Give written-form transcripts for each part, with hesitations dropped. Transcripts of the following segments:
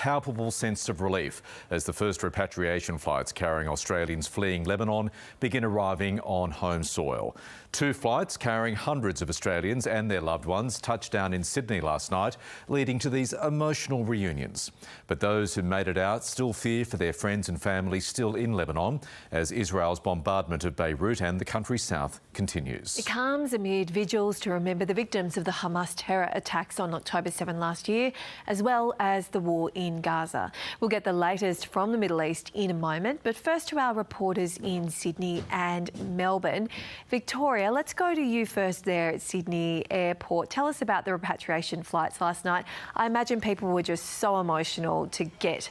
palpable sense of relief as the first repatriation flights carrying Australians fleeing Lebanon begin arriving on home soil. 2 flights carrying hundreds of Australians and their loved ones touched down in Sydney last night, leading to these emotional reunions. But those who made it out still fear for their friends and family still in Lebanon as Israel's bombardment of Beirut and the country's south continues. It comes amid vigils to remember the victims of the Hamas terror attacks on October 7 last year, as well as the war in Gaza. We'll get the latest from the Middle East in a moment, but first to our reporters in Sydney and Melbourne. Victoria, let's go to you first there at Sydney Airport. Tell us about the repatriation flights last night. I imagine people were just so emotional to get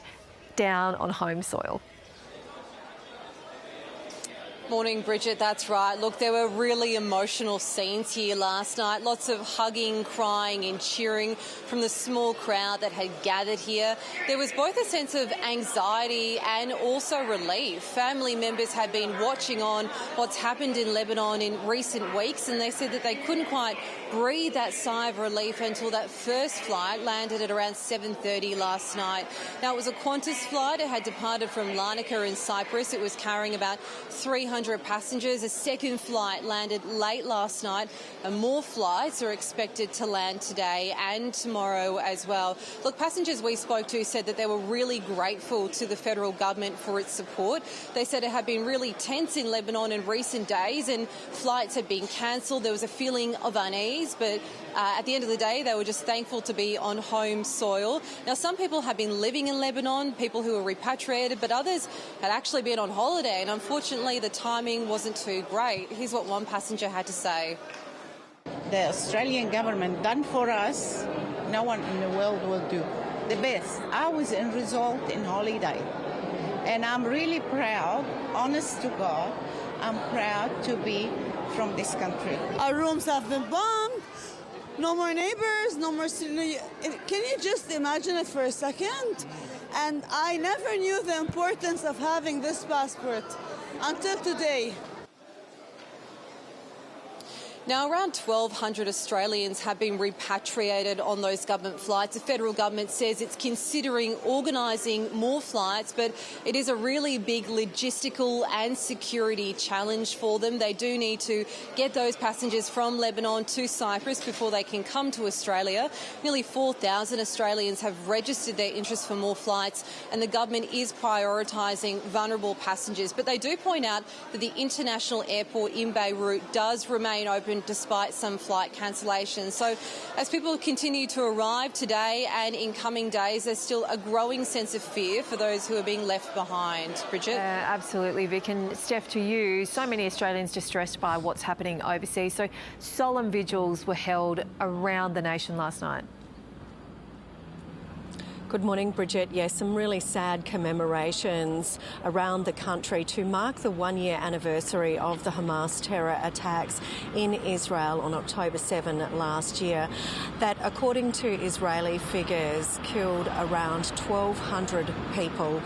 down on home soil. Morning, Bridget, that's right. Look, there were really emotional scenes here last night. Lots of hugging, crying and cheering from the small crowd that had gathered here. There was both a sense of anxiety and also relief. Family members had been watching on what's happened in Lebanon in recent weeks, and they said that they couldn't quite breathe that sigh of relief until that first flight landed at around 7:30 last night. Now, it was a Qantas flight. It had departed from Larnaca in Cyprus. It was carrying about 300 passengers. A second flight landed late last night, and more flights are expected to land today and tomorrow as well. Look, passengers we spoke to said that they were really grateful to the federal government for its support. They said it had been really tense in Lebanon in recent days and flights had been cancelled. There was a feeling of unease, but at the end of the day, they were just thankful to be on home soil. Now, some people have been living in Lebanon, people who were repatriated, but others had actually been on holiday, and unfortunately the timing wasn't too great. Here's what one passenger had to say. The Australian government done for us, no one in the world will do. The best. I was in resort in holiday, and I'm really proud, honest to God, I'm proud to be from this country. Our rooms have been bombed. No more neighbors, no more... Can you just imagine it for a second? And I never knew the importance of having this passport until today. Now, around 1,200 Australians have been repatriated on those government flights. The federal government says it's considering organising more flights, but it is a really big logistical and security challenge for them. They do need to get those passengers from Lebanon to Cyprus before they can come to Australia. Nearly 4,000 Australians have registered their interest for more flights, and the government is prioritising vulnerable passengers. But they do point out that the international airport in Beirut does remain open despite some flight cancellations. So as people continue to arrive today and in coming days, there's still a growing sense of fear for those who are being left behind. Bridget? Absolutely, Vic. And Steph, to you, so many Australians distressed by what's happening overseas. So solemn vigils were held around the nation last night. Good morning, Bridget. Yes, some really sad commemorations around the country to mark the 1-year anniversary of the Hamas terror attacks in Israel on October 7 last year. That, according to Israeli figures, killed around 1,200 people.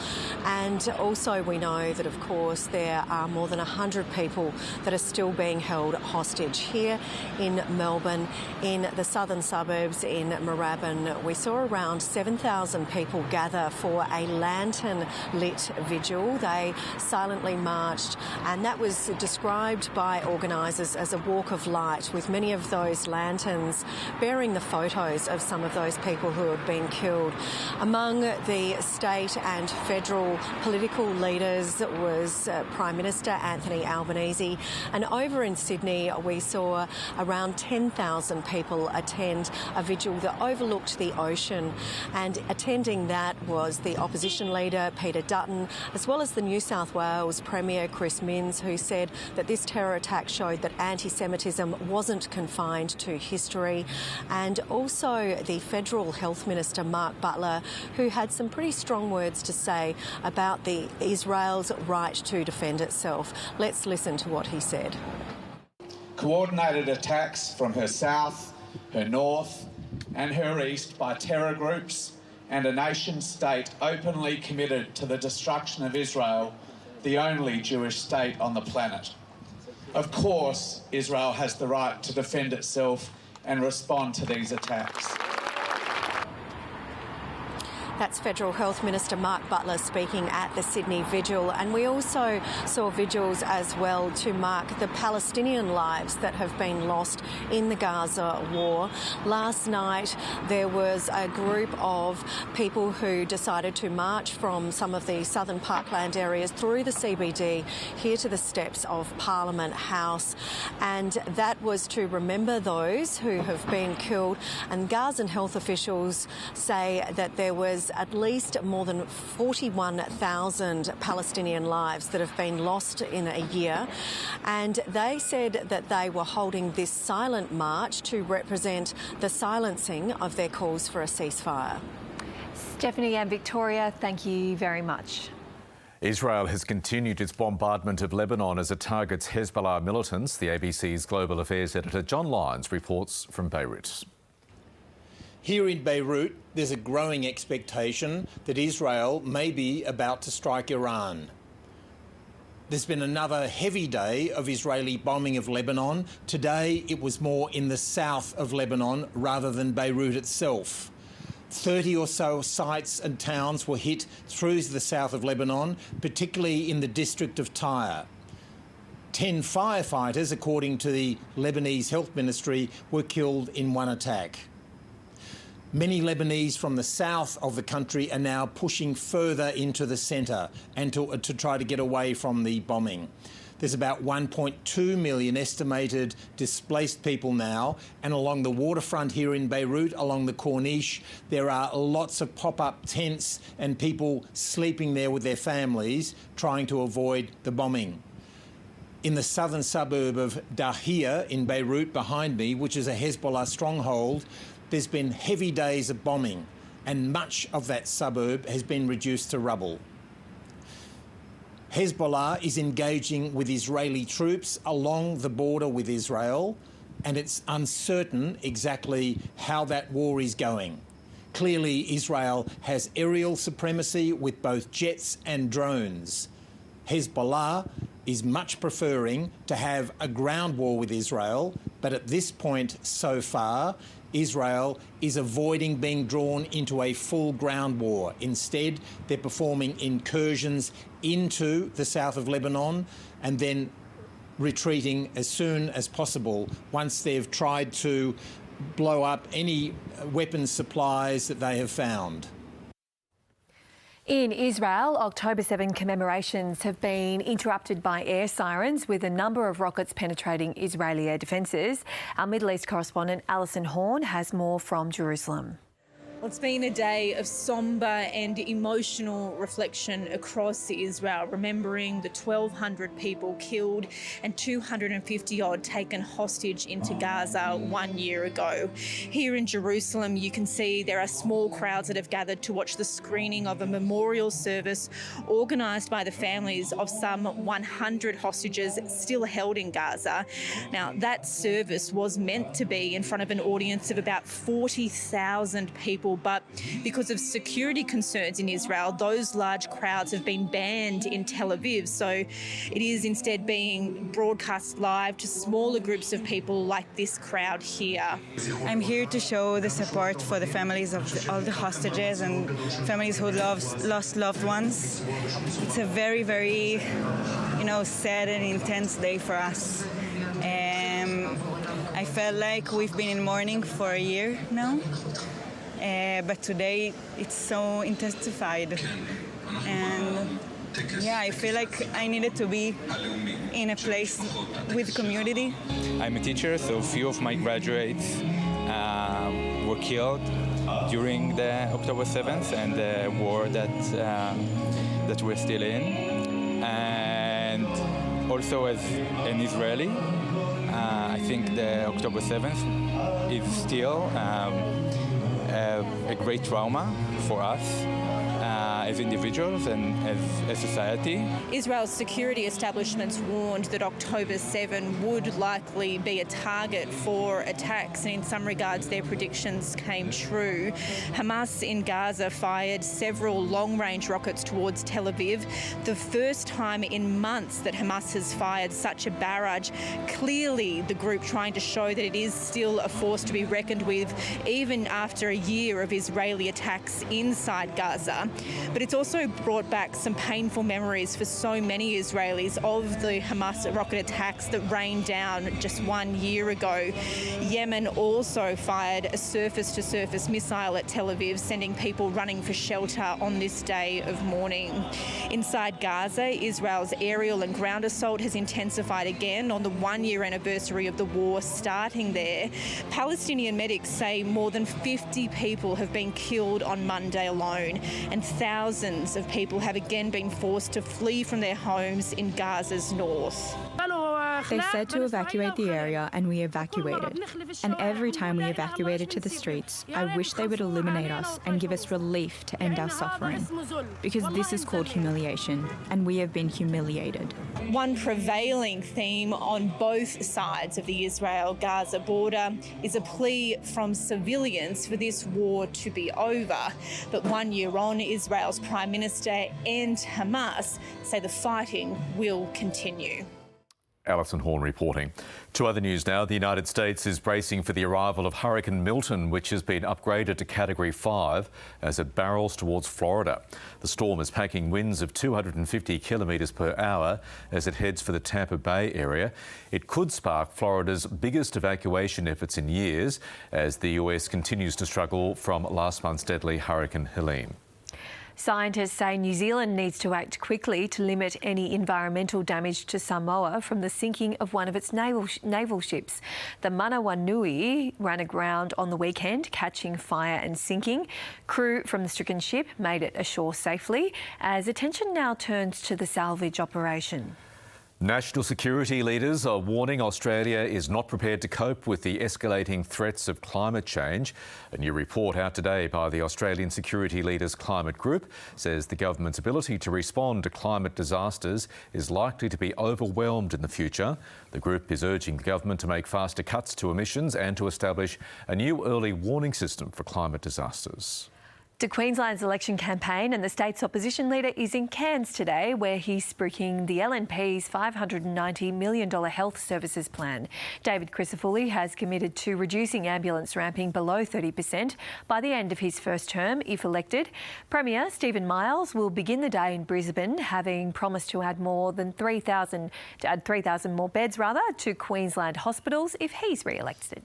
And also we know that, of course, there are more than 100 people that are still being held hostage. Here in Melbourne, in the southern suburbs in Moorabbin, we saw around 7,000 people gather for a lantern-lit vigil. They silently marched, and that was described by organisers as a walk of light, with many of those lanterns bearing the photos of some of those people who had been killed. Among the state and federal political leaders was Prime Minister Anthony Albanese, and over in Sydney we saw around 10,000 people attend a vigil that overlooked the ocean, and attending that was the opposition leader Peter Dutton, as well as the New South Wales Premier Chris Minns, who said that this terror attack showed that anti-Semitism wasn't confined to history, and also the Federal Health Minister Mark Butler, who had some pretty strong words to say about Israel's right to defend itself. Let's listen to what he said. Coordinated attacks from her south, her north and her east by terror groups and a nation-state openly committed to the destruction of Israel, the only Jewish state on the planet. Of course, Israel has the right to defend itself and respond to these attacks. That's Federal Health Minister Mark Butler speaking at the Sydney Vigil. And we also saw vigils as well to mark the Palestinian lives that have been lost in the Gaza war. Last night there was a group of people who decided to march from some of the southern parkland areas through the CBD here to the steps of Parliament House, and that was to remember those who have been killed. And Gazan health officials say that there was at least more than 41,000 Palestinian lives that have been lost in a year, and they said that they were holding this silent march to represent the silencing of their calls for a ceasefire. Stephanie and Victoria, thank you very much. Israel has continued its bombardment of Lebanon as it targets Hezbollah militants. The ABC's Global Affairs editor John Lyons reports from Beirut. Here in Beirut, there's a growing expectation that Israel may be about to strike Iran. There's been another heavy day of Israeli bombing of Lebanon. Today, it was more in the south of Lebanon rather than Beirut itself. 30 or so sites and towns were hit through the south of Lebanon, particularly in the district of Tyre. 10 firefighters, according to the Lebanese Health Ministry, were killed in one attack. Many Lebanese from the south of the country are now pushing further into the centre and to try to get away from the bombing. There's about 1.2 million estimated displaced people now, and along the waterfront here in Beirut, along the Corniche, there are lots of pop-up tents and people sleeping there with their families, trying to avoid the bombing. In the southern suburb of Dahia in Beirut behind me, which is a Hezbollah stronghold, there's been heavy days of bombing, and much of that suburb has been reduced to rubble. Hezbollah is engaging with Israeli troops along the border with Israel, and it's uncertain exactly how that war is going. Clearly, Israel has aerial supremacy with both jets and drones. Hezbollah is much preferring to have a ground war with Israel, but at this point so far, Israel is avoiding being drawn into a full ground war. Instead, they're performing incursions into the south of Lebanon and then retreating as soon as possible once they've tried to blow up any weapons supplies that they have found. In Israel, October 7 commemorations have been interrupted by air sirens, with a number of rockets penetrating Israeli air defences. Our Middle East correspondent Alison Horn has more from Jerusalem. Well, it's been a day of sombre and emotional reflection across Israel, remembering the 1,200 people killed and 250-odd taken hostage into Gaza 1 year ago. Here in Jerusalem, you can see there are small crowds that have gathered to watch the screening of a memorial service organised by the families of some 100 hostages still held in Gaza. Now, that service was meant to be in front of an audience of about 40,000 people, but because of security concerns in Israel, those large crowds have been banned in Tel Aviv. So it is instead being broadcast live to smaller groups of people like this crowd here. I'm here to show the support for the families of all the hostages and families who lost loved ones. It's a very, very, sad and intense day for us. I felt like we've been in mourning for a year now. But today it's so intensified, and I feel like I needed to be in a place with the community. I'm a teacher, so few of my graduates were killed during the October 7th and the war that we're still in. And also as an Israeli, I think the October 7th is still a great trauma for us, as individuals and as a society. Israel's security establishments warned that October 7 would likely be a target for attacks, and in some regards their predictions came true. Hamas in Gaza fired several long-range rockets towards Tel Aviv, the first time in months that Hamas has fired such a barrage. Clearly the group trying to show that it is still a force to be reckoned with, even after a year of Israeli attacks inside Gaza. But it's also brought back some painful memories for so many Israelis of the Hamas rocket attacks that rained down just 1 year ago. Yemen also fired a surface-to-surface missile at Tel Aviv, sending people running for shelter on this day of mourning. Inside Gaza, Israel's aerial and ground assault has intensified again on the 1-year anniversary of the war starting there. Palestinian medics say more than 50 people have been killed on Monday alone, and thousands of people have again been forced to flee from their homes in Gaza's north. They said to evacuate the area, and we evacuated. And every time we evacuated to the streets, I wish they would illuminate us and give us relief to end our suffering. Because this is called humiliation, and we have been humiliated. One prevailing theme on both sides of the Israel-Gaza border is a plea from civilians for this war to be over. But 1 year on, Israel's Prime Minister and Hamas say the fighting will continue. Alison Horn reporting. To other news now. The United States is bracing for the arrival of Hurricane Milton, which has been upgraded to Category 5 as it barrels towards Florida. The storm is packing winds of 250 kilometres per hour as it heads for the Tampa Bay area. It could spark Florida's biggest evacuation efforts in years as the US continues to struggle from last month's deadly Hurricane Helene. Scientists say New Zealand needs to act quickly to limit any environmental damage to Samoa from the sinking of one of its naval ships. The Manawanui ran aground on the weekend, catching fire and sinking. Crew from the stricken ship made it ashore safely, as attention now turns to the salvage operation. National security leaders are warning Australia is not prepared to cope with the escalating threats of climate change. A new report out today by the Australian Security Leaders Climate Group says the government's ability to respond to climate disasters is likely to be overwhelmed in the future. The group is urging the government to make faster cuts to emissions and to establish a new early warning system for climate disasters. To Queensland's election campaign, and the state's opposition leader is in Cairns today, where he's spruiking the LNP's $590 million health services plan. David Crisafulli has committed to reducing ambulance ramping below 30% by the end of his first term, if elected. Premier Stephen Miles will begin the day in Brisbane, having promised to add more than 3,000 more beds to Queensland hospitals if he's re-elected.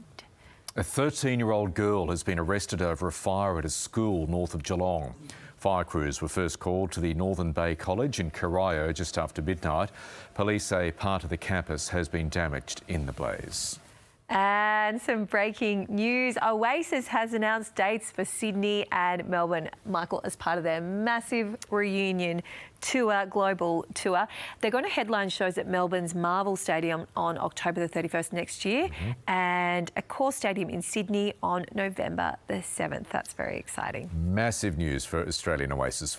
A 13-year-old girl has been arrested over a fire at a school north of Geelong. Fire crews were first called to the Northern Bay College in Corio just after midnight. Police say part of the campus has been damaged in the blaze. And some breaking news. Oasis has announced dates for Sydney and Melbourne, Michael, as part of their massive reunion tour, global tour. They're going to headline shows at Melbourne's Marvel Stadium on October the 31st next year and a core stadium in Sydney on November the 7th. That's very exciting. Massive news for Australian Oasis.